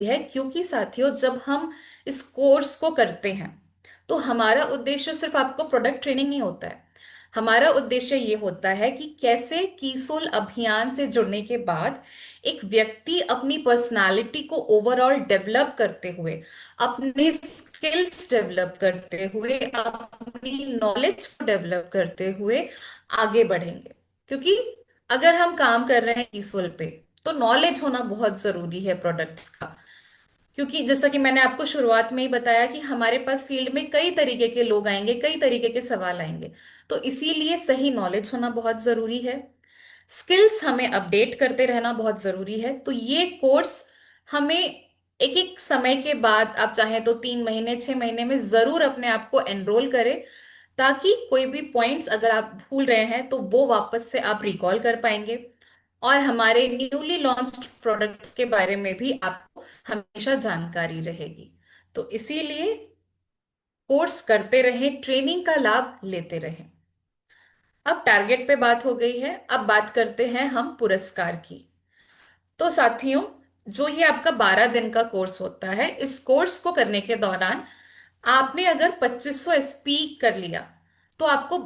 है, क्योंकि साथियों जब हम इस कोर्स को करते हैं तो हमारा उद्देश्य सिर्फ आपको प्रोडक्ट ट्रेनिंग नहीं होता है। हमारा उद्देश्य ये होता है कि कैसे कीसोल अभियान से जुड़ने के बाद एक व्यक्ति अपनी पर्सनालिटी को ओवरऑल डेवलप करते हुए, अपने स्किल्स डेवलप करते हुए, अपनी नॉलेज को डेवलप करते हुए आगे बढ़ेंगे। क्योंकि अगर हम काम कर रहे हैं कीसोल पे तो नॉलेज होना बहुत जरूरी है प्रोडक्ट्स का। क्योंकि जैसा कि मैंने आपको शुरुआत में ही बताया कि हमारे पास फील्ड में कई तरीके के लोग आएंगे, कई तरीके के सवाल आएंगे। तो इसीलिए सही नॉलेज होना बहुत जरूरी है। स्किल्स हमें अपडेट करते रहना बहुत जरूरी है। तो ये कोर्स हमें एक एक समय के बाद, आप चाहें तो 3 महीने 6 महीने में जरूर अपने आप को एनरोल करें, ताकि कोई भी पॉइंट्स अगर आप भूल रहे हैं तो वो वापस से आप रिकॉल कर पाएंगे। और हमारे न्यूली लॉन्च्ड प्रोडक्ट्स के बारे में भी आपको हमेशा जानकारी रहेगी। तो इसीलिए कोर्स करते रहें, ट्रेनिंग का लाभ लेते रहें। अब टारगेट पे बात हो गई है, अब बात करते हैं हम पुरस्कार की। तो साथियों, जो ये आपका 12 दिन का कोर्स होता है, इस कोर्स को करने के दौरान आपने अगर 2500 एसपी कर लिया तो आपको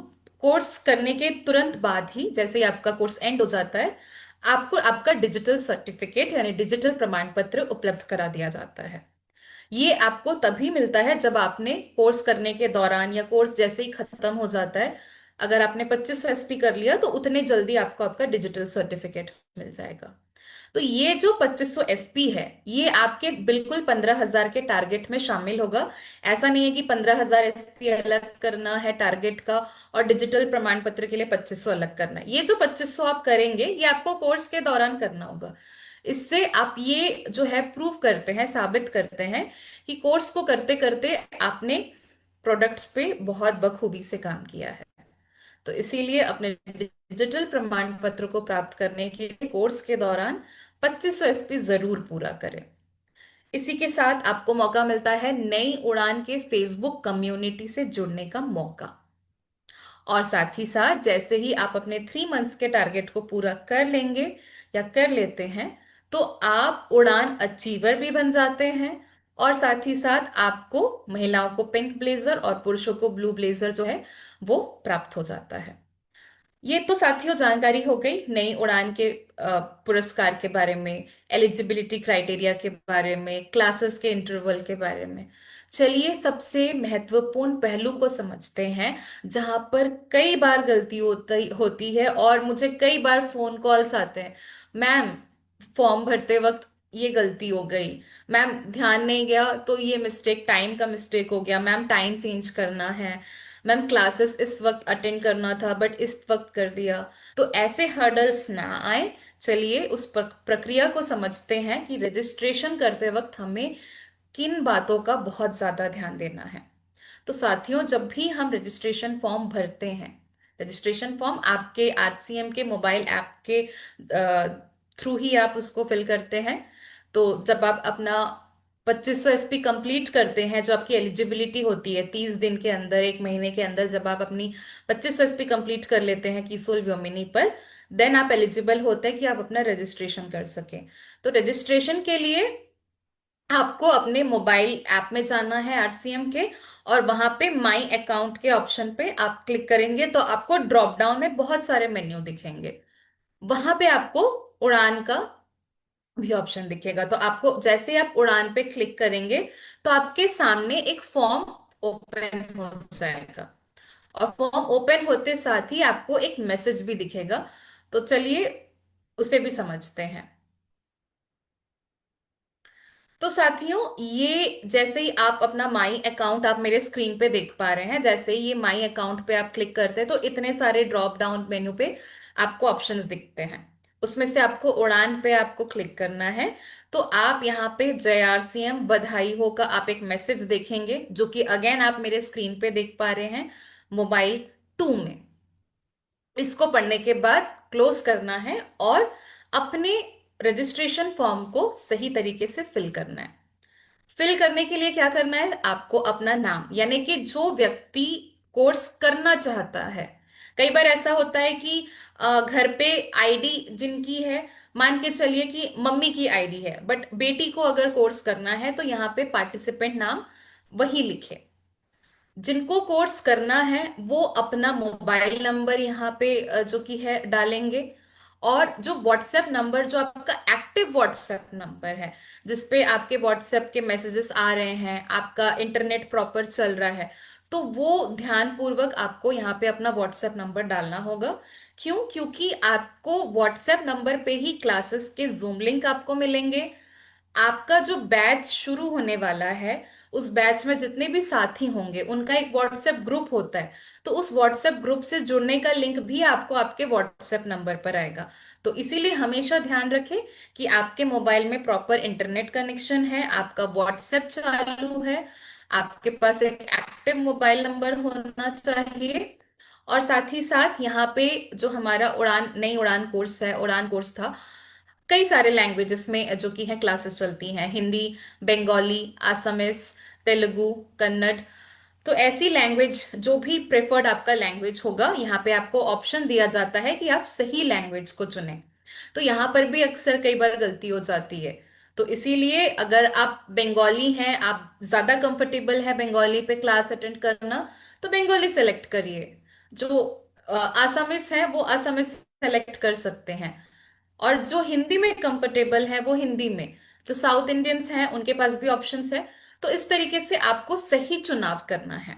कोर्स करने के तुरंत बाद ही, जैसे ही आपका कोर्स एंड हो जाता है, आपको आपका डिजिटल सर्टिफिकेट यानी डिजिटल प्रमाण पत्र उपलब्ध करा दिया जाता है। ये आपको तभी मिलता है जब आपने कोर्स करने के दौरान या कोर्स जैसे ही खत्म हो जाता है, अगर आपने 2500 एसपी कर लिया तो उतने जल्दी आपको आपका डिजिटल सर्टिफिकेट मिल जाएगा। तो ये जो 2500 एसपी है, ये आपके बिल्कुल 15,000 के टारगेट में शामिल होगा। ऐसा नहीं है कि 15,000 एसपी अलग करना है टारगेट का और डिजिटल प्रमाण पत्र के लिए 2500 अलग करना है। ये जो 2500 आप करेंगे ये आपको कोर्स के दौरान करना होगा। इससे आप ये जो है प्रूव करते हैं, साबित करते हैं कि कोर्स को करते करते आपने प्रोडक्ट्स पे बहुत बखूबी से काम किया है। तो इसीलिए अपने डिजिटल प्रमाण पत्र को प्राप्त करने के लिए कोर्स के दौरान 2500 एसपी जरूर पूरा करें। इसी के साथ आपको मौका मिलता है नई उड़ान के फेसबुक कम्युनिटी से जुड़ने का मौका। और साथ ही साथ जैसे ही आप अपने 3 मंथ्स के टारगेट को पूरा कर लेंगे या कर लेते हैं, तो आप उड़ान अचीवर भी बन जाते हैं। और साथ ही साथ आपको महिलाओं को पिंक ब्लेजर और पुरुषों को ब्लू ब्लेजर जो है वो प्राप्त हो जाता है। ये तो साथियों जानकारी हो गई नई उड़ान के पुरस्कार के बारे में, एलिजिबिलिटी क्राइटेरिया के बारे में, क्लासेस के इंटरवल के बारे में। चलिए सबसे महत्वपूर्ण पहलू को समझते हैं, जहां पर कई बार गलती होती होती है और मुझे कई बार फोन कॉल्स आते हैं, मैम फॉर्म भरते वक्त ये गलती हो गई, मैम ध्यान नहीं गया तो ये मिस्टेक, टाइम का मिस्टेक हो गया, मैम टाइम चेंज करना है, मैम क्लासेस इस वक्त अटेंड करना था बट इस वक्त कर दिया। तो ऐसे हर्डल्स ना आए। चलिए उस प्रक्रिया को समझते हैं कि रजिस्ट्रेशन करते वक्त हमें किन बातों का बहुत ज्यादा ध्यान देना है। तो साथियों, जब भी हम रजिस्ट्रेशन फॉर्म भरते हैं, रजिस्ट्रेशन फॉर्म आपके आरसीएम के मोबाइल ऐप के थ्रू ही आप उसको फिल करते हैं। तो जब आप अपना 2500 एसपी कंप्लीट करते हैं, जो आपकी एलिजिबिलिटी होती है 30 दिन के अंदर, 1 महीने के अंदर, जब आप अपनी 2500 एसपी कंप्लीट कर लेते हैं कीसोल व्योमिनी पर, देन आप एलिजिबल होते हैं कि आप अपना रजिस्ट्रेशन कर सकें। तो रजिस्ट्रेशन के लिए आपको अपने मोबाइल ऐप में जाना है आरसीएम के, और वहां पे माई अकाउंट के ऑप्शन पे आप क्लिक करेंगे तो आपको ड्रॉप डाउन में बहुत सारे मेन्यू दिखेंगे। वहां पे आपको उड़ान का भी ऑप्शन दिखेगा। तो आपको जैसे ही आप उड़ान पे क्लिक करेंगे तो आपके सामने एक फॉर्म ओपन हो जाएगा, और फॉर्म ओपन होते साथ ही आपको एक मैसेज भी दिखेगा। तो चलिए उसे भी समझते हैं। तो साथियों, ये जैसे ही आप अपना माई अकाउंट आप मेरे स्क्रीन पे देख पा रहे हैं, जैसे ही ये माई अकाउंट पे आप क्लिक करते हैं तो इतने सारे ड्रॉप डाउन मेन्यू पे आपको ऑप्शंस दिखते हैं। उसमें से आपको उड़ान पे आपको क्लिक करना है। तो आप यहाँ पे जय आरसीएम बधाई हो का आप एक मैसेज देखेंगे, जो कि अगेन आप मेरे स्क्रीन पे देख पा रहे हैं मोबाइल 2 में। इसको पढ़ने के बाद क्लोज करना है और अपने रजिस्ट्रेशन फॉर्म को सही तरीके से फिल करना है। फिल करने के लिए क्या करना है, आपको अपना नाम, यानी कि जो व्यक्ति कोर्स करना चाहता है, कई बार ऐसा होता है कि घर पे आईडी जिनकी है, मान के चलिए कि मम्मी की आईडी है, बट बेटी को अगर कोर्स करना है तो यहाँ पे पार्टिसिपेंट नाम वही लिखे। जिनको कोर्स करना है वो अपना मोबाइल नंबर यहाँ पे जो कि है डालेंगे, और जो व्हाट्सएप नंबर, जो आपका एक्टिव व्हाट्सएप नंबर है, जिसपे आपके व्हाट्सएप के मैसेजेस आ रहे हैं, आपका इंटरनेट प्रॉपर चल रहा है, तो वो ध्यान पूर्वक आपको यहाँ पे अपना व्हाट्सएप नंबर डालना होगा। क्यों? क्योंकि आपको व्हाट्सएप नंबर पे ही क्लासेस के जूम लिंक आपको मिलेंगे। आपका जो बैच शुरू होने वाला है, उस बैच में जितने भी साथी होंगे उनका एक व्हाट्सएप ग्रुप होता है, तो उस व्हाट्सएप ग्रुप से जुड़ने का लिंक भी आपको आपके व्हाट्सएप नंबर पर आएगा। तो इसीलिए हमेशा ध्यान रखें कि आपके मोबाइल में प्रॉपर इंटरनेट कनेक्शन है, आपका व्हाट्सएप चालू है, आपके पास एक एक्टिव मोबाइल नंबर होना चाहिए। और साथ ही साथ यहाँ पे जो हमारा उड़ान, नई उड़ान कोर्स है, उड़ान कोर्स था, कई सारे लैंग्वेजेस में जो कि है क्लासेस चलती हैं, हिंदी, बंगाली, आसामीज, तेलुगु, कन्नड़। तो ऐसी लैंग्वेज, जो भी प्रेफर्ड आपका लैंग्वेज होगा, यहाँ पे आपको ऑप्शन दिया जाता है कि आप सही लैंग्वेज को चुनें। तो यहाँ पर भी अक्सर कई बार गलती हो जाती है। तो इसीलिए अगर आप बंगाली हैं, आप ज्यादा कंफर्टेबल है बंगाली पे क्लास अटेंड करना, तो बंगाली सेलेक्ट करिए। जो आसामीज है वो आसामीज सेलेक्ट कर सकते हैं। और जो हिंदी में कंफर्टेबल है वो हिंदी में। जो साउथ इंडियंस हैं उनके पास भी ऑप्शंस है। तो इस तरीके से आपको सही चुनाव करना है।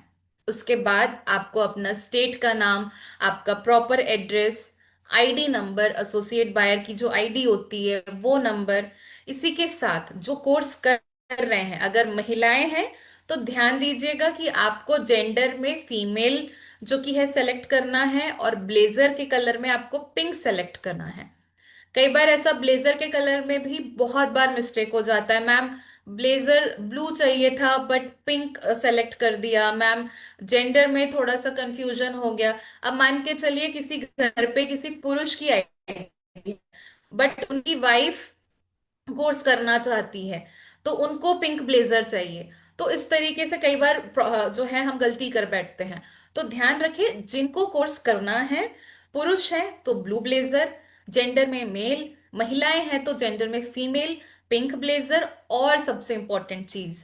उसके बाद आपको अपना स्टेट का नाम, आपका proper address, ID number, associate buyer की जो आईडी होती है वो नंबर, इसी के साथ जो कोर्स कर रहे हैं, अगर महिलाएं हैं तो ध्यान दीजिएगा कि आपको जेंडर में फीमेल जो कि है सेलेक्ट करना है, और ब्लेजर के कलर में आपको पिंक सेलेक्ट करना है। कई बार ऐसा ब्लेजर के कलर में भी बहुत बार मिस्टेक हो जाता है, मैम ब्लेजर ब्लू चाहिए था बट पिंक सेलेक्ट कर दिया, मैम जेंडर में थोड़ा सा कंफ्यूजन हो गया। अब मान के चलिए किसी घर पे किसी पुरुष की आईडी, बट उनकी वाइफ कोर्स करना चाहती है, तो उनको पिंक ब्लेजर चाहिए। तो इस तरीके से कई बार जो है हम गलती कर बैठते हैं। तो ध्यान रखिए, जिनको कोर्स करना है, पुरुष है तो ब्लू ब्लेजर, जेंडर में मेल, महिलाएं हैं तो जेंडर में फीमेल, पिंक ब्लेजर। और सबसे इंपॉर्टेंट चीज,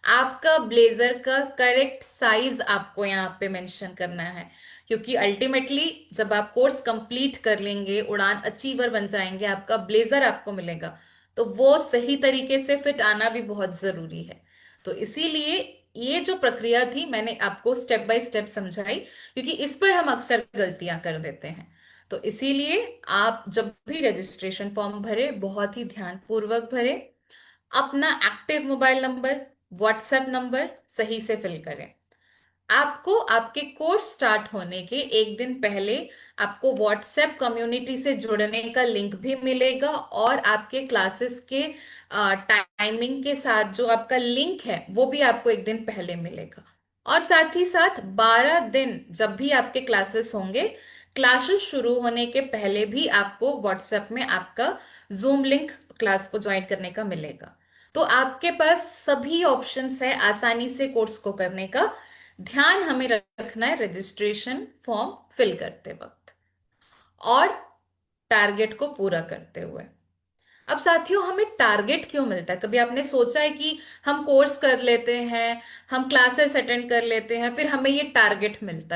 आपका ब्लेजर का करेक्ट साइज आपको यहाँ पे मेंशन करना है। क्योंकि अल्टीमेटली जब आप कोर्स कंप्लीट कर लेंगे, उड़ान अचीवर बन जाएंगे, आपका ब्लेजर आपको मिलेगा, तो वो सही तरीके से फिट आना भी बहुत जरूरी है। तो इसीलिए ये जो प्रक्रिया थी मैंने आपको स्टेप बाय स्टेप समझाई, क्योंकि इस पर हम अक्सर गलतियां कर देते हैं। तो इसीलिए आप जब भी रजिस्ट्रेशन फॉर्म भरे, बहुत ही ध्यान पूर्वक भरे, अपना active mobile number, WhatsApp number सही से फिल करें। आपको आपके कोर्स स्टार्ट होने के एक दिन पहले आपको व्हाट्सएप कम्युनिटी से जुड़ने का लिंक भी मिलेगा, और आपके क्लासेस के टाइमिंग के साथ जो आपका लिंक है वो भी आपको एक दिन पहले मिलेगा। और साथ ही साथ 12 दिन जब भी आपके क्लासेस होंगे, क्लासेस शुरू होने के पहले भी आपको व्हाट्सएप में आपका जूम लिंक क्लास को ज्वाइन करने का मिलेगा। तो आपके पास सभी ऑप्शंस है आसानी से कोर्स को करने का। ध्यान हमें रखना है रजिस्ट्रेशन फॉर्म फिल करते वक्त और टारगेट को पूरा करते हुए। अब साथियों, हमें टारगेट क्यों मिलता है? कभी आपने सोचा है कि हम कोर्स कर लेते हैं, हम क्लासेस अटेंड कर लेते हैं, फिर हमें ये टारगेट मिलता है?